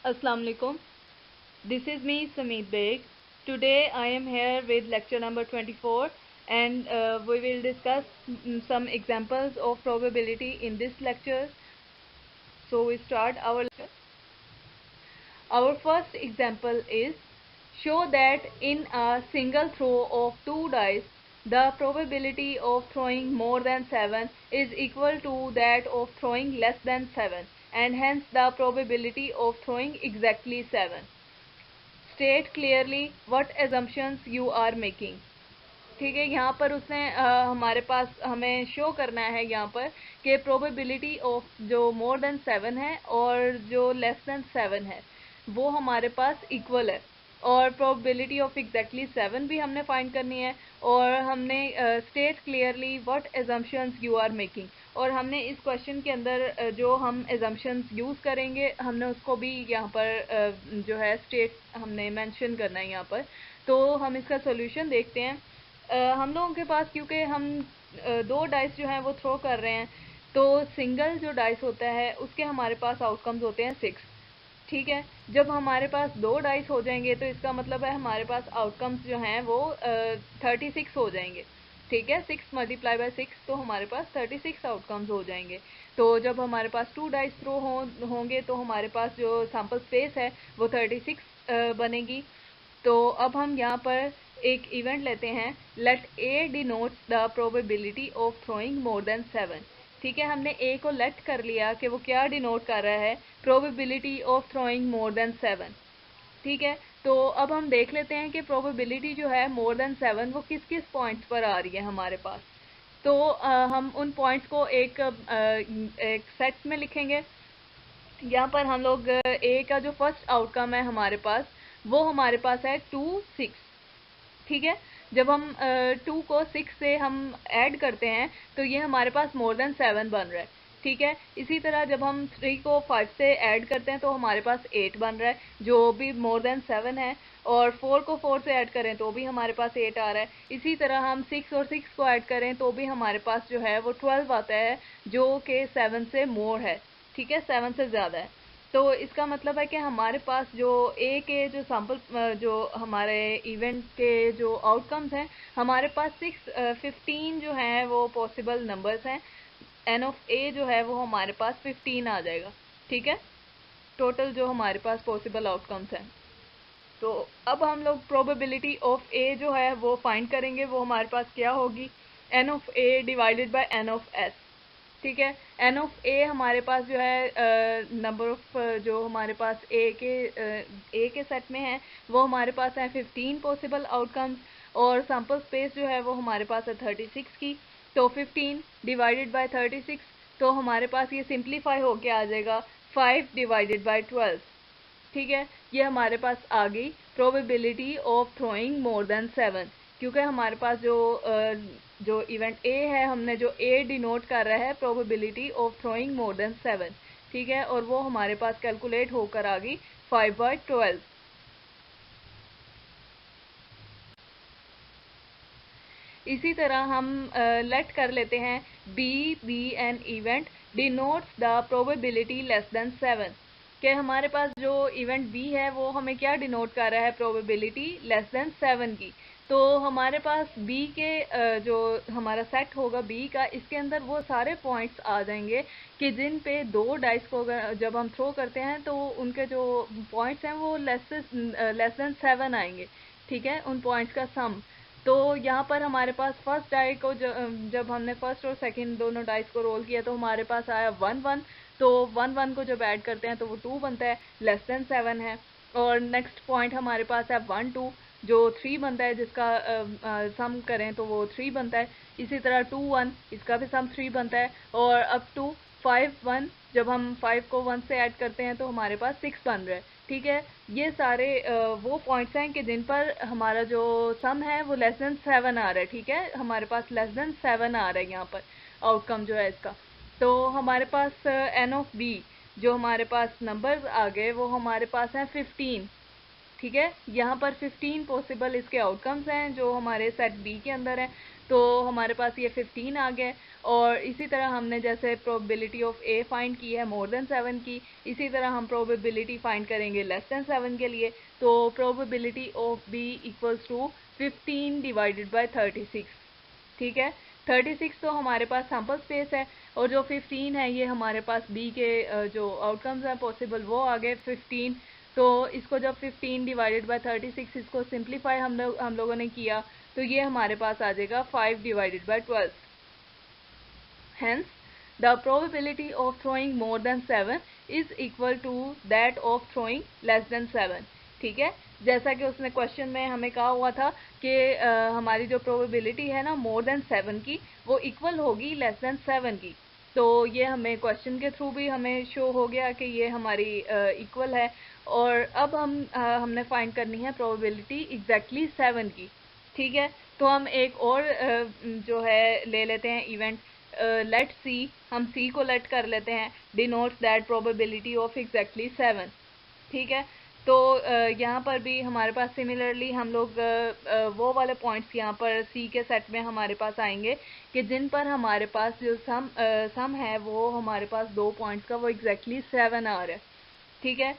Assalamu alaikum. This is me Sameet Beg. Today I am here with lecture number 24 and we will discuss some examples of probability in this lecture. So we start our lecture. Our first example is show that in a single throw of 2 dice the probability of throwing more than 7 is equal to that of throwing less than 7 and hence the probability of throwing exactly 7. State clearly what assumptions you are making. ठीक है, यहाँ पर उसने हमारे पास हमें show करना है यहाँ पर कि प्रोबेबिलिटी ऑफ जो मोर देन 7 है और जो लेस देन 7 है वो हमारे पास इक्वल है और प्रोबेबिलिटी ऑफ एग्जैक्टली 7 भी हमने फाइंड करनी है और हमने state clearly what assumptions you are making और हमने इस क्वेश्चन के अंदर जो हम assumptions यूज़ करेंगे हमने उसको भी यहाँ पर जो है स्टेट हमने मेंशन करना है यहाँ पर। तो हम इसका सोल्यूशन देखते हैं। हम लोगों के पास क्योंकि हम 2 डाइस जो हैं वो थ्रो कर रहे हैं तो सिंगल जो डाइस होता है उसके हमारे पास आउटकम्स होते हैं 6। ठीक है, जब हमारे पास 2 डाइस हो जाएंगे तो इसका मतलब है हमारे पास आउटकम्स जो हैं वो 36 हो जाएंगे। ठीक है, 6 मल्टीप्लाई बाय 6 तो हमारे पास 36 आउटकम्स हो जाएंगे। तो जब हमारे पास 2 डाइस थ्रो होंगे तो हमारे पास जो सैम्पल स्पेस है वो 36 बनेगी। तो अब हम यहाँ पर एक इवेंट लेते हैं, let A denotes the probability of throwing more than 7। ठीक है, हमने ए को लेट कर लिया कि वो क्या डिनोट कर रहा है, probability of throwing more than 7। ठीक है, तो अब हम देख लेते हैं कि प्रोबेबिलिटी जो है मोर देन 7 वो किस किस पॉइंट्स पर आ रही है हमारे पास। तो हम उन पॉइंट्स को एक सेट में लिखेंगे। यहाँ पर हम लोग ए का जो फर्स्ट आउटकम है हमारे पास वो हमारे पास है 2 6। ठीक है, जब हम 2 को 6 से हम ऐड करते हैं तो ये हमारे पास मोर देन 7 बन रहा है। ठीक है, इसी तरह जब हम 3 को 5 से ऐड करते हैं तो हमारे पास 8 बन रहा है जो भी मोर देन 7 है और 4 को 4 से ऐड करें तो भी हमारे पास 8 आ रहा है। इसी तरह हम 6 और 6 को ऐड करें तो भी हमारे पास जो है वो 12 आता है जो कि 7 से मोर है। ठीक है, 7 से ज़्यादा है। तो इसका मतलब है कि हमारे पास जो ए के जो सैम्पल जो हमारे इवेंट के जो आउटकम्स हैं हमारे पास 15 जो हैं वो पॉसिबल नंबर्स हैं। एन ऑफ ए जो है वो हमारे पास 15 आ जाएगा। ठीक है, टोटल जो हमारे पास पॉसिबल आउटकम्स हैं। तो अब हम लोग प्रोबेबिलिटी ऑफ ए जो है वो फाइंड करेंगे, वो हमारे पास क्या होगी, n of A divided by n of S. ठीक है, एन ऑफ ए हमारे पास जो है नंबर ऑफ जो हमारे पास ए के सेट में है वो हमारे पास है 15 पॉसिबल आउटकम्स और सैम्पल स्पेस जो है वो हमारे पास है 36 की। तो 15 डिवाइडेड बाय 36 तो हमारे पास ये सिंप्लीफाई होके आ जाएगा 5 डिवाइडेड बाय 12। ठीक है, ये हमारे पास आ गई probability of throwing more than 7 क्योंकि हमारे पास जो इवेंट ए है हमने जो ए डिनोट कर रहा है probability of throwing more than 7। ठीक है, और वो हमारे पास कैलकुलेट होकर आ गई 5/12। इसी तरह हम लेट कर लेते हैं B an event denotes the probability less than 7 कि हमारे पास जो इवेंट बी है वो हमें क्या डिनोट कर रहा है, प्रोबेबिलिटी लेस देन 7 की। तो हमारे पास बी के जो हमारा सेट होगा बी का इसके अंदर वो सारे पॉइंट्स आ जाएंगे कि जिन पे 2 डाइस को जब हम थ्रो करते हैं तो उनके जो पॉइंट्स हैं वो लेस देन 7 आएंगे। ठीक है, उन पॉइंट्स का सम। तो यहाँ पर हमारे पास फर्स्ट डाई को जब हमने फर्स्ट और सेकंड दोनों डाइस को रोल किया तो हमारे पास आया 1 1। तो 1 1 को जब ऐड करते हैं तो वो 2 बनता है, लेस देन 7 है। और नेक्स्ट पॉइंट हमारे पास है 1 2 जो 3 बनता है, जिसका सम करें तो वो 3 बनता है। इसी तरह 2 1 इसका भी सम 3 बनता है और अप टू 5 1 जब हम 5 को 1 से ऐड करते हैं तो हमारे पास 6 बन रहा है। ठीक है, ये सारे वो पॉइंट्स हैं कि जिन पर हमारा जो सम है वो लेस देन 7 आ रहा है। ठीक है, हमारे पास लेस देन 7 आ रहा है यहाँ पर आउटकम जो है इसका। तो हमारे पास एन ऑफ बी जो हमारे पास नंबर्स आ गए वो हमारे पास हैं 15। ठीक है, यहाँ पर 15 पॉसिबल इसके आउटकम्स हैं जो हमारे सेट बी के अंदर हैं। तो हमारे पास ये 15 आ गया। और इसी तरह हमने जैसे प्रोबेबिलिटी ऑफ ए फाइंड की है मोर देन 7 की, इसी तरह हम प्रोबेबिलिटी फाइंड करेंगे लेस देन 7 के लिए। तो probability of B equals to 15 divided by 36। ठीक है, 36 तो हमारे पास सैम्पल स्पेस है, और जो 15 है ये हमारे पास बी के जो आउटकम्स हैं पॉसिबल वो आ गए 15। तो इसको जब 15 डिवाइडेड बाय 36 इसको सिंप्लीफाई हम लोगों ने किया, तो ये हमारे पास आ जाएगा 5 divided by 12। Hence, the probability of throwing more than 7 is equal to that of throwing less than 7। ठीक है, जैसा कि उसने क्वेश्चन में हमें कहा हुआ था कि हमारी जो प्रोबेबिलिटी है ना मोर देन 7 की, वो इक्वल होगी लेस देन 7 की। तो ये हमें क्वेश्चन के थ्रू भी हमें शो हो गया कि ये हमारी इक्वल है। और अब हमने फाइंड करनी है प्रोबेबिलिटी एग्जैक्टली 7 की। ठीक है, तो हम एक और जो है ले लेते हैं इवेंट, लेट सी, हम सी को लेट कर लेते हैं, denotes that probability of exactly 7। ठीक है, तो यहाँ पर भी हमारे पास सिमिलरली हम लोग वो वाले पॉइंट्स यहाँ पर सी के सेट में हमारे पास आएंगे कि जिन पर हमारे पास जो सम है वो हमारे पास 2 पॉइंट्स का वो एग्जैक्टली 7 आ रहा है। ठीक है,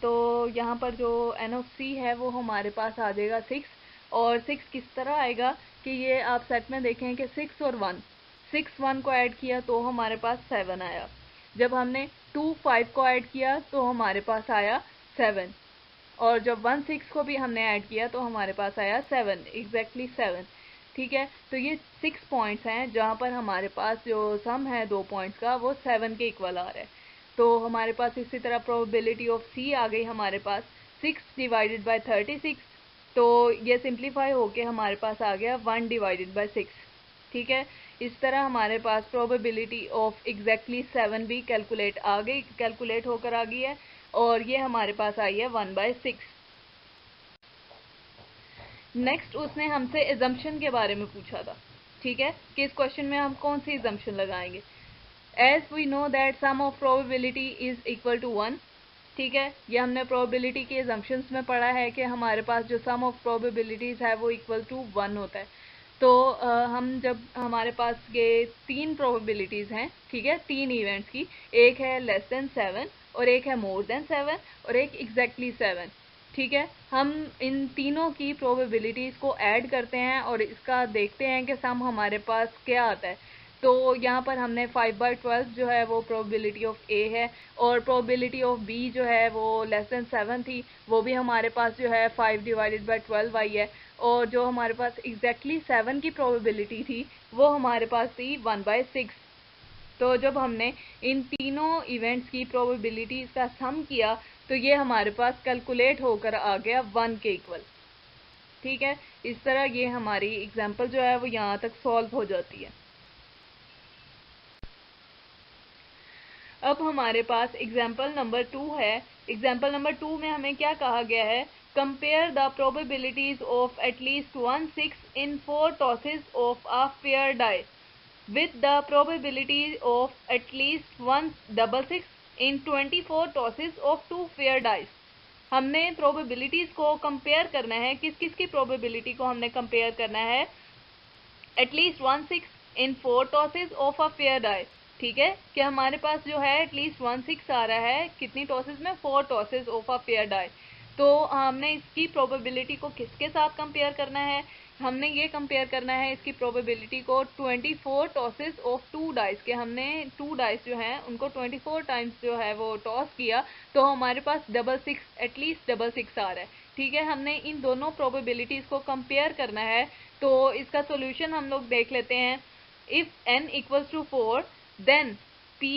तो यहाँ पर जो एन ऑफ सी है वो हमारे पास आ जाएगा 6। और 6 किस तरह आएगा कि ये आप सेट में देखें कि 6 और 1 को ऐड किया तो हमारे पास 7 आया। जब हमने 2 5 को ऐड किया तो हमारे पास आया 7। और जब 1 6 को भी हमने ऐड किया तो हमारे पास आया 7, एग्जैक्टली 7। ठीक है, तो ये 6 पॉइंट्स हैं जहाँ पर हमारे पास जो सम है 2 पॉइंट्स का वो 7 के इक्वल आ रहा है। तो हमारे पास इसी तरह प्रोबेबिलिटी ऑफ सी आ गई हमारे पास 6 डिवाइडेड बाय 36। तो ये सिंप्लीफाई होके हमारे पास आ गया 1 डिवाइडेड बाय 6। ठीक है, इस तरह हमारे पास प्रोबेबिलिटी ऑफ एग्जैक्टली 7 भी कैलकुलेट होकर आ गई है, और ये हमारे पास आई है 1/6। नेक्स्ट उसने हमसे एजम्पशन के बारे में पूछा था। ठीक है, कि इस क्वेश्चन में हम कौन सी एजम्पशन लगाएंगे। As we know that sum of probability is equal to 1। ठीक है, ये हमने प्रोबेबिलिटी के एजम्पशंस में पढ़ा है कि हमारे पास जो सम ऑफ प्रोबेबिलिटीज है वो इक्वल टू 1 होता है। तो हम जब हमारे पास ये 3 प्रोबेबिलिटीज हैं, ठीक है, 3 इवेंट्स की, एक है लेस देन 7 और एक है मोर देन 7 और एक एग्जैक्टली 7। ठीक है, हम इन तीनों की प्रोबेबिलिटीज को ऐड करते हैं और इसका देखते हैं कि सम हमारे पास क्या आता है। तो यहाँ पर हमने 5/12 जो है वो प्रोबेबिलिटी ऑफ ए है, और प्रोबेबिलिटी ऑफ बी जो है वो लेस देन 7 थी, वो भी हमारे पास जो है 5 डिवाइडेड बाय 12 आई है। और जो हमारे पास एग्जैक्टली 7 की प्रोबेबिलिटी थी वो हमारे पास थी 1/6। तो जब हमने इन तीनों इवेंट्स की प्रोबेबिलिटीज का सम किया तो ये हमारे पास कैलकुलेट होकर आ गया 1 के इक्वल। ठीक है, इस तरह ये हमारी एग्जांपल जो है वो यहाँ तक सॉल्व हो जाती है। अब हमारे पास एग्जाम्पल नंबर 2 है। एग्जाम्पल नंबर 2 में हमें क्या कहा गया है, compare the probabilities of at least 1/6 in 4 tosses of a fair die with the probability of at least 1/6 in 24 tosses of 2 fair dice। हमने प्रोबेबिलिटीज को कंपेयर करना है, किस किस की प्रोबेबिलिटी को हमने कंपेयर करना है, at least 1/6 in 4 tosses of a fair die. ठीक है, कि हमारे पास जो है एटलीस्ट 1/6 आ रहा है कितनी टॉसेस में, 4 tosses of a fair die. तो हमने इसकी प्रोबेबिलिटी को किसके साथ कंपेयर करना है, हमने ये कंपेयर करना है इसकी प्रोबेबिलिटी को 24 टॉसेस ऑफ 2 डाइस के। हमने 2 डाइस जो हैं उनको 24 टाइम्स जो है वो टॉस किया, तो हमारे पास 666 एटलीस्ट 666 आ रहा है। ठीक है, हमने इन दोनों प्रोबेबिलिटीज को कंपेयर करना है। तो इसका सोल्यूशन हम लोग देख लेते हैं। If n equals to 4 then p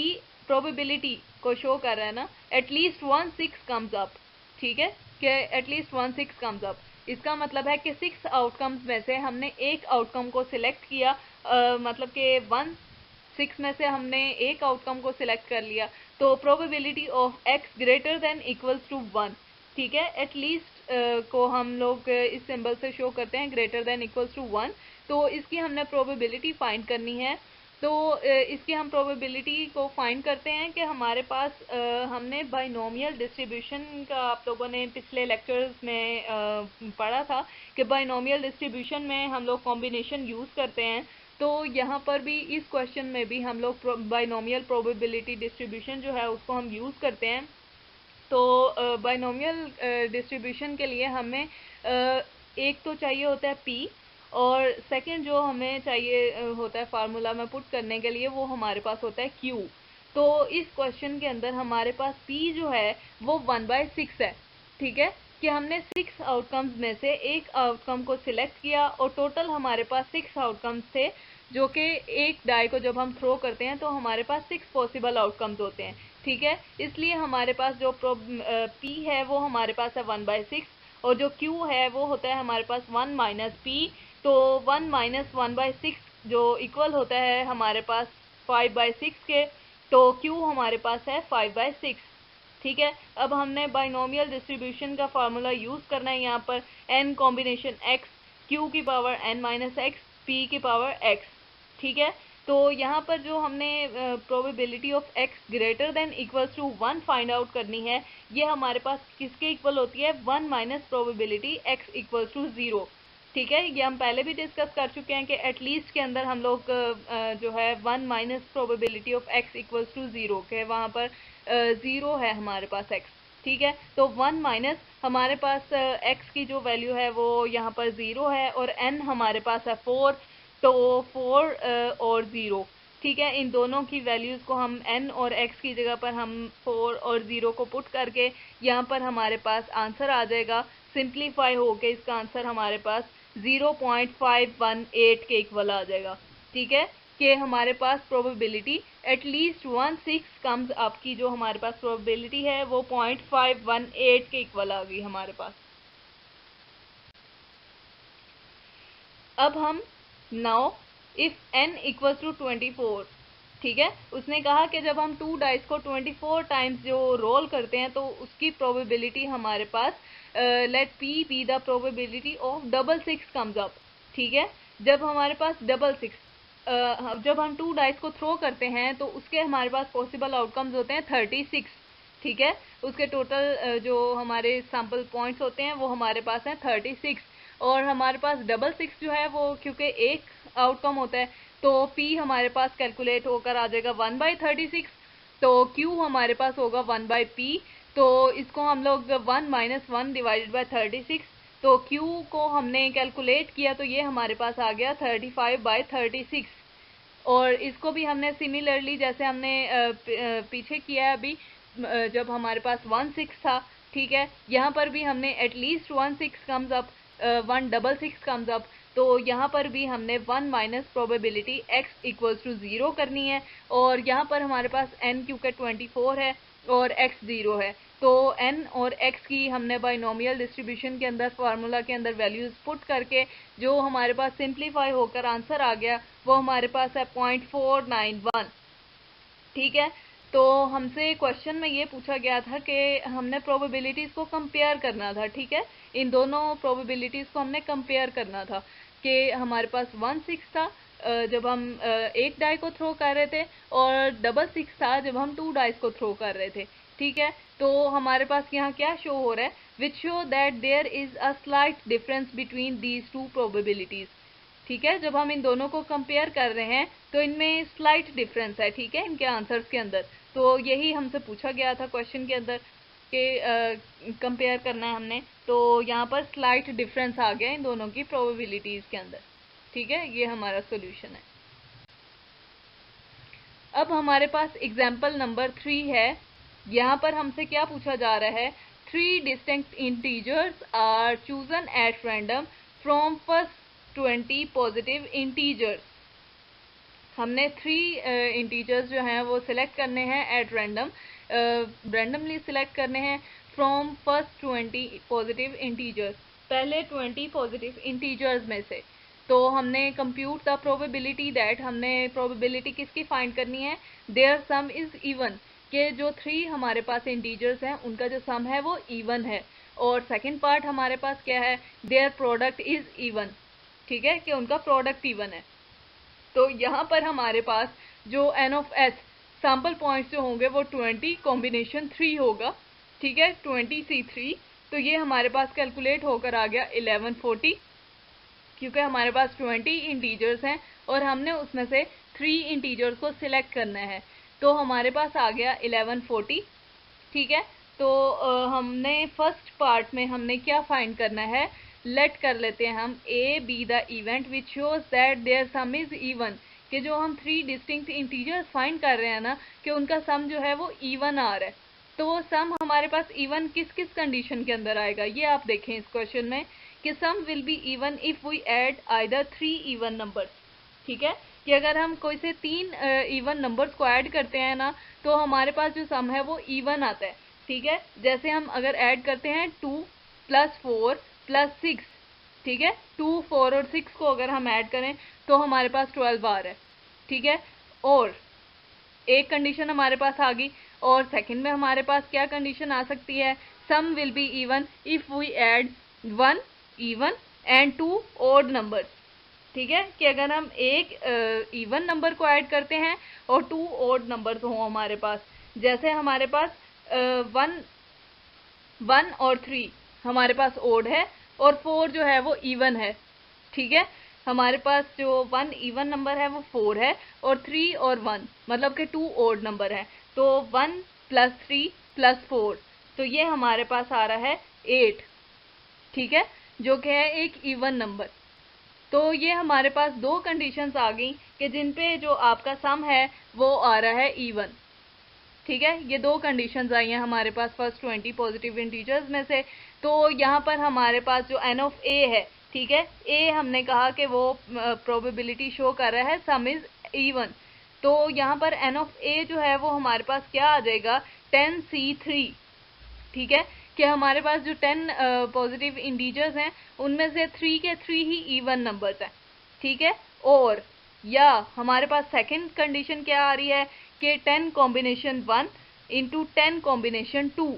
probability को शो कर रहा है ना, एटलीस्ट 1/6 कम्स अप। ठीक है, कि एटलीस्ट 1/6 कम्स अप, इसका मतलब है कि 6 आउटकम्स में से हमने एक आउटकम को सिलेक्ट किया, मतलब कि 1/6 में से हमने एक आउटकम को सिलेक्ट कर लिया। तो probability of x greater than equals to 1। ठीक है, एटलीस्ट को हम लोग इस सिंबल से शो करते हैं ग्रेटर देन इक्वल्स टू 1। तो इसकी हमने प्रोबेबिलिटी फाइंड करनी है तो इसकी हम प्रोबेबिलिटी को फाइंड करते हैं कि हमारे पास हमने बाइनोमियल डिस्ट्रीब्यूशन का आप लोगों ने पिछले लेक्चर्स में पढ़ा था कि बाइनोमियल डिस्ट्रीब्यूशन में हम लोग कॉम्बिनेशन यूज़ करते हैं। तो यहाँ पर भी इस क्वेश्चन में भी हम लोग बाइनोमियल प्रोबेबिलिटी डिस्ट्रीब्यूशन जो है उसको हम यूज़ करते हैं। तो बाइनोमियल डिस्ट्रीब्यूशन के लिए हमें एक तो चाहिए होता है P, और सेकंड जो हमें चाहिए होता है फार्मूला में पुट करने के लिए, वो हमारे पास होता है Q। तो इस क्वेश्चन के अंदर हमारे पास P जो है वो 1/6 है। ठीक है, कि हमने 6 आउटकम्स में से एक आउटकम को सिलेक्ट किया और टोटल हमारे पास 6 आउटकम्स थे, जो कि एक डाई को जब हम थ्रो करते हैं तो हमारे पास 6 पॉसिबल आउटकम्स होते हैं। ठीक है, इसलिए हमारे पास जो P है वो हमारे पास है 1/6, और जो Q है वो होता है हमारे पास 1 - P। तो 1 - 1/6 जो इक्वल होता है हमारे पास 5/6 के, तो Q हमारे पास है 5/6। ठीक है, अब हमने बाइनोमियल डिस्ट्रीब्यूशन का फार्मूला यूज़ करना है यहाँ पर, n कॉम्बिनेशन x, q की पावर n - x, p की पावर x। ठीक है, तो यहाँ पर जो हमने probability of x greater than equals to 1 find out करनी है, ये हमारे पास किसके इक्वल होती है, 1 minus probability x equals to 0। ठीक है, ये हम पहले भी डिस्कस कर चुके हैं कि एटलीस्ट के अंदर हम लोग जो है 1 minus probability of x equals to 0 के वहाँ पर 0 है हमारे पास x। ठीक है, तो 1 माइनस हमारे पास x की जो वैल्यू है वो यहाँ पर 0 है, और n हमारे पास है 4, तो 4 और 0। ठीक है, इन दोनों की वैल्यूज़ को हम n और x की जगह पर हम 4 और 0 को पुट करके यहाँ पर हमारे पास आंसर आ जाएगा। सिंप्लीफाई होके इसका आंसर हमारे पास 0.518 के इक्वल आ जाएगा। ठीक है, कि हमारे पास प्रोबेबिलिटी एटलीस्ट 1/6 कम्स अप की जो हमारे पास प्रोबेबिलिटी है वो 0.518 के इक्वल आ गई हमारे पास। अब हम now if n equals to 24, ठीक है, उसने कहा कि जब हम 2 डाइस को 24 टाइम्स जो रोल करते हैं तो उसकी प्रोबेबिलिटी हमारे पास let p be the probability of 666 comes up. ठीक है, जब हमारे पास 666 जब हम 2 डाइस को थ्रो करते हैं तो उसके हमारे पास पॉसिबल आउटकम्स होते हैं 36। ठीक है, उसके टोटल जो हमारे सैम्पल पॉइंट्स होते हैं वो हमारे पास हैं 36, और हमारे पास 666 जो है वो क्योंकि एक आउटकम होता है, तो P हमारे पास कैलकुलेट होकर आ जाएगा 1/36, तो Q हमारे पास होगा 1/P। तो इसको हम लोग 1 - 1 डिवाइडेड बाय 36, तो Q को हमने कैलकुलेट किया तो ये हमारे पास आ गया 35/36। और इसको भी हमने सिमिलरली जैसे हमने पीछे किया है अभी, जब हमारे पास 1/6 था, ठीक है, यहाँ पर भी हमने at least 1/6 comes up, 1/6 comes up, तो यहाँ पर भी हमने 1 minus probability x equals to 0 करनी है, और यहाँ पर हमारे पास n क्योंकि 24 है और x 0 है, तो n और x की हमने बाइनोमियल डिस्ट्रीब्यूशन के अंदर फार्मूला के अंदर वैल्यूज पुट करके जो हमारे पास सिंप्लीफाई होकर आंसर आ गया वो हमारे पास है 0.491। ठीक है, तो हमसे क्वेश्चन में ये पूछा गया था कि हमने प्रोबेबिलिटीज़ को कंपेयर करना था। ठीक है, इन दोनों प्रोबेबिलिटीज़ को हमने कंपेयर करना था कि हमारे पास 1/6 था जब हम एक डाई को थ्रो कर रहे थे, और 666 था जब हम 2 डाइस को थ्रो कर रहे थे। ठीक है, तो हमारे पास यहाँ क्या शो हो रहा है, which show that there is a slight difference between these 2 probabilities. ठीक है, जब हम इन दोनों को कंपेयर कर रहे हैं तो इनमें स्लाइट डिफरेंस है। ठीक है, इनके आंसर्स के अंदर, तो यही हमसे पूछा गया था क्वेश्चन के अंदर कि कंपेयर करना है हमने, तो यहाँ पर स्लाइट डिफरेंस आ गया इन दोनों की प्रोबेबिलिटीज़ के अंदर। ठीक है, ये हमारा सोल्यूशन है। अब हमारे पास एग्जाम्पल नंबर 3 है। यहाँ पर हमसे क्या पूछा जा रहा है, 3 distinct integers are chosen at random from first 20 positive integers. हमने 3 इंटीजर्स जो हैं वो सिलेक्ट करने हैं एट रैंडम, रैंडमली सिलेक्ट करने हैं फ्रॉम फर्स्ट 20 पॉजिटिव इंटीजर्स, पहले 20 पॉजिटिव इंटीजर्स में से। तो हमने कंप्यूट द प्रोबेबिलिटी दैट, हमने प्रोबेबिलिटी किसकी फाइंड करनी है, देयर सम इज इवन, के जो 3 हमारे पास इंटीजर्स हैं उनका जो सम है वो इवन है। और सेकंड पार्ट हमारे पास क्या है, देयर प्रोडक्ट इज इवन। ठीक है, कि उनका प्रोडक्ट इवन है। तो यहाँ पर हमारे पास जो n of s sample points जो होंगे वो 20 कॉम्बिनेशन 3 होगा, ठीक है, 20C3। तो ये हमारे पास कैलकुलेट होकर आ गया 1140, क्योंकि हमारे पास 20 इंटीजर्स हैं और हमने उसमें से 3 इंटीजर्स को सिलेक्ट करना है, तो हमारे पास आ गया 1140, ठीक है। तो हमने फर्स्ट पार्ट में हमने क्या फाइंड करना है, लेट कर लेते हैं हम A be the event which shows that their sum is even, कि जो हम 3 डिस्टिंक्ट इंटीजर्स फाइंड कर रहे हैं ना, कि उनका सम जो है वो इवन आ रहा है। तो वो सम हमारे पास इवन किस किस कंडीशन के अंदर आएगा, ये आप देखें इस क्वेश्चन में, कि sum will be even if we add either 3 even numbers, ठीक है, कि अगर हम कोई से 3 इवन नंबर्स को ऐड करते हैं ना, तो हमारे पास जो सम है वो इवन आता है, ठीक है। जैसे हम अगर ऐड करते हैं 2 + 4 + 6, ठीक है, 2, 4 और 6 को अगर हम ऐड करें तो हमारे पास 12 आ रहा है, ठीक है। और एक कंडीशन हमारे पास आ गई, और सेकंड में हमारे पास क्या कंडीशन आ सकती है, sum will be even if we add 1 even and 2 odd numbers, ठीक है, कि अगर हम एक इवन नंबर को ऐड करते हैं और 2 ऑड नंबर्स हों हमारे पास, जैसे हमारे पास 1 और 3 हमारे पास ऑड है और 4 जो है वो इवन है, ठीक है। हमारे पास जो 1 इवन नंबर है वो 4 है और 3 और 1 मतलब कि 2 ऑड नंबर है, तो 1 + 3 + 4, तो ये हमारे पास आ रहा है 8, ठीक है, जो कि है एक इवन नंबर। तो ये हमारे पास 2 कंडीशंस आ गई कि जिन पे जो आपका सम है वो आ रहा है इवन, ठीक है। ये 2 कंडीशंस आई हैं हमारे पास फर्स्ट 20 पॉजिटिव इंटीजर्स में से। तो यहाँ पर हमारे पास जो n ऑफ a है, ठीक है, a हमने कहा कि वो प्रोबेबिलिटी शो कर रहा है सम इज इवन, तो यहाँ पर n ऑफ a जो है वो हमारे पास क्या आ जाएगा, 10C3, ठीक है, कि हमारे पास जो 10 पॉजिटिव इंटीजर्स हैं उनमें से 3 के 3 ही इवन नंबर्स हैं, ठीक है। और या हमारे पास सेकंड कंडीशन क्या आ रही है कि 10 कॉम्बिनेशन 1 इंटू 10 कॉम्बिनेशन 2,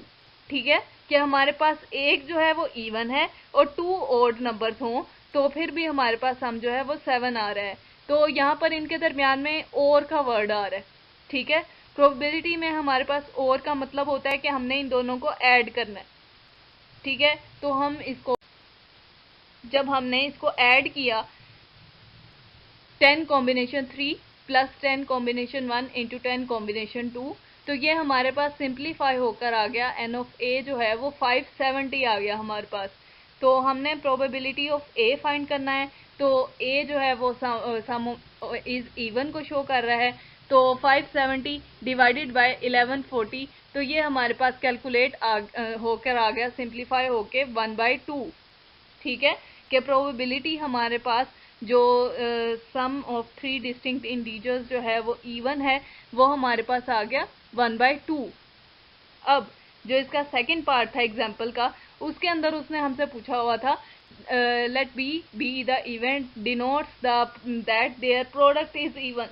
ठीक है, कि हमारे पास एक जो है वो इवन है और 2 ऑड नंबर्स हों, तो फिर भी हमारे पास सम जो है वो 7 आ रहा है। तो यहाँ पर इनके दरमियान में और का वर्ड आ रहा है, ठीक है। प्रोबेबिलिटी में हमारे पास और का मतलब होता है कि हमने इन दोनों को ऐड करना है, ठीक है। तो हम इसको, जब हमने इसको ऐड किया 10 कॉम्बिनेशन 3 + 10 कॉम्बिनेशन 1 इंटू 10 कॉम्बिनेशन 2, तो ये हमारे पास सिंप्लीफाई होकर आ गया n ऑफ a जो है वो 570 आ गया हमारे पास। तो हमने प्रोबेबिलिटी ऑफ a फाइंड करना है, तो a जो है वो सम इज इवन को शो कर रहा है, तो 570 डिवाइडेड बाय 1140, तो ये हमारे पास कैलकुलेट होकर आ गया सिंप्लीफाई होके 1/2, ठीक है, कि प्रोबेबिलिटी हमारे पास जो सम ऑफ 3 डिस्टिंक्ट इंटीजर्स जो है वो इवन है, वो हमारे पास आ गया 1/2। अब जो इसका सेकंड पार्ट था एग्जाम्पल का, उसके अंदर उसने हमसे पूछा हुआ था let B be the event denotes that their product is even,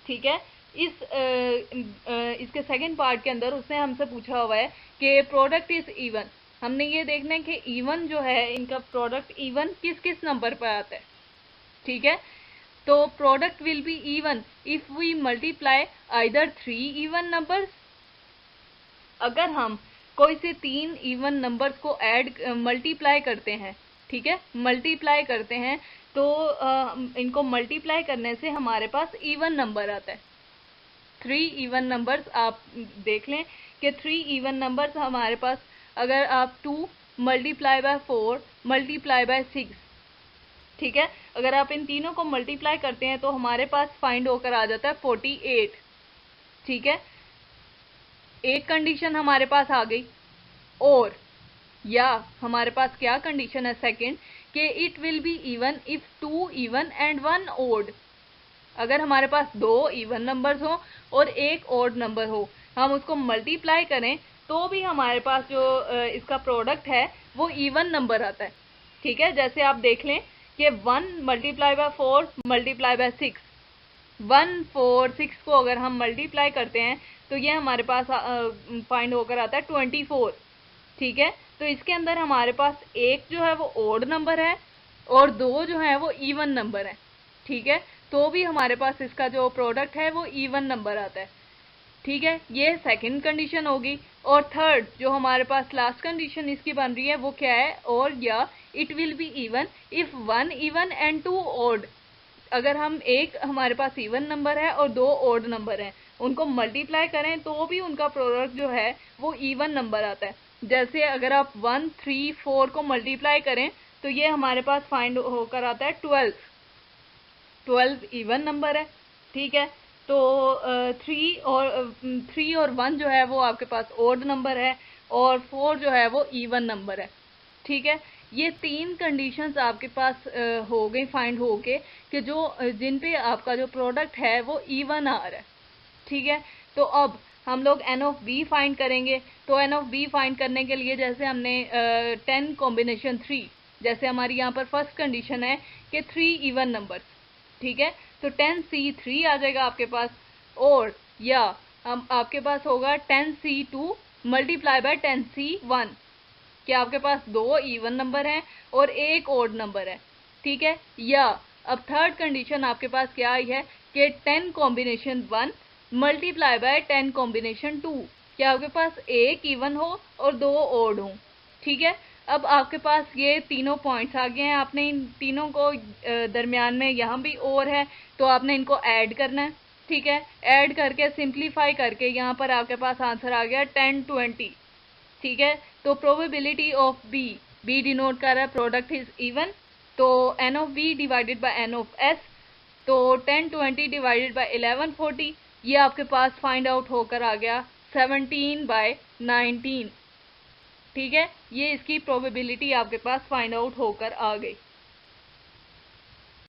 ठीक है। इसके सेकंड पार्ट के अंदर उसने हमसे पूछा हुआ है कि प्रोडक्ट इज इवन। हमने ये देखना है कि इवन जो है इनका प्रोडक्ट इवन किस किस नंबर पर आता है, ठीक है। तो product will be even if we multiply either 3 even numbers, अगर हम कोई से 3 इवन नंबर्स को ऐड मल्टीप्लाई करते हैं, ठीक है, मल्टीप्लाई करते हैं, तो इनको मल्टीप्लाई करने से हमारे पास इवन नंबर आता है। 3 इवन नंबर्स आप देख लें कि 3 इवन नंबर्स हमारे पास, अगर आप 2 × 4 × 6, ठीक है, अगर आप इन तीनों को मल्टीप्लाई करते हैं तो हमारे पास फाइंड होकर आ जाता है 48, ठीक है। एक कंडीशन हमारे पास आ गई, और या हमारे पास क्या कंडीशन है सेकंड, कि it will be even if 2 even and 1 odd, अगर हमारे पास 2 इवन नंबर्स हो और एक ऑड नंबर हो, हम उसको मल्टीप्लाई करें तो भी हमारे पास जो इसका प्रोडक्ट है वो इवन नंबर आता है, ठीक है। जैसे आप देख लें कि 1 × 4 × 6, 1, 4, 6 को अगर हम मल्टीप्लाई करते हैं तो ये हमारे पास फाइंड होकर आता है 24, ठीक है। तो इसके अंदर हमारे पास एक जो है वो ऑड नंबर है और 2 जो है वो इवन नंबर है, ठीक है। तो भी हमारे पास इसका जो प्रोडक्ट है वो इवन नंबर आता है। ठीक है, ये सेकंड कंडीशन होगी। और थर्ड जो हमारे पास लास्ट कंडीशन इसकी बन रही है वो क्या है, और या it will be even if 1 even and 2 odd. अगर हम एक हमारे पास इवन नंबर है और 2 ऑड नंबर हैं, उनको मल्टीप्लाई करें तो भी उनका प्रोडक्ट जो है वो इवन नंबर आता है। जैसे अगर आप 1, 3, 4 को मल्टीप्लाई करें तो ये हमारे पास फाइंड होकर आता है 12 इवन नंबर है। ठीक है, तो 3 और 1 जो है वो आपके पास ऑड नंबर है, और 4 जो है वो इवन नंबर है। ठीक है, ये 3 कंडीशंस आपके पास हो गई फाइंड होके कि जो जिन पे आपका जो प्रोडक्ट है वो इवन आ रहा है। ठीक है, तो अब हम लोग एन ऑफ बी फाइंड करेंगे। तो एन ऑफ बी फाइंड करने के लिए जैसे हमने 10 कॉम्बिनेशन 3, जैसे हमारी यहाँ पर फर्स्ट कंडीशन है कि 3 इवन नंबर। ठीक है, तो 10C3 आ जाएगा आपके पास, और या हम आपके पास होगा 10C2 मल्टीप्लाई बाय 10C1, कि आपके पास 2 इवन नंबर हैं और एक ओड नंबर है। ठीक है, या अब थर्ड कंडीशन आपके पास क्या आई है कि 10 कॉम्बिनेशन 1 मल्टीप्लाई बाय 10 कॉम्बिनेशन 2, कि आपके पास एक इवन हो और 2 ओड हो। ठीक है, अब आपके पास ये तीनों पॉइंट्स आ गए हैं, आपने इन तीनों को दरमियान में यहाँ भी और है तो आपने इनको ऐड करना है। ठीक है, ऐड करके सिंप्लीफाई करके यहाँ पर आपके पास आंसर आ गया 10, 20। ठीक है, तो प्रोबेबिलिटी ऑफ बी डिनोट कर रहा है प्रोडक्ट इज इवन, तो n of B divided by n of S, तो 10, 20 डिवाइडेड बाय 11, 40, ये आपके पास फाइंड आउट होकर आ गया 17/19। ठीक है, ये इसकी प्रोबेबिलिटी आपके पास फाइंड आउट होकर आ गई।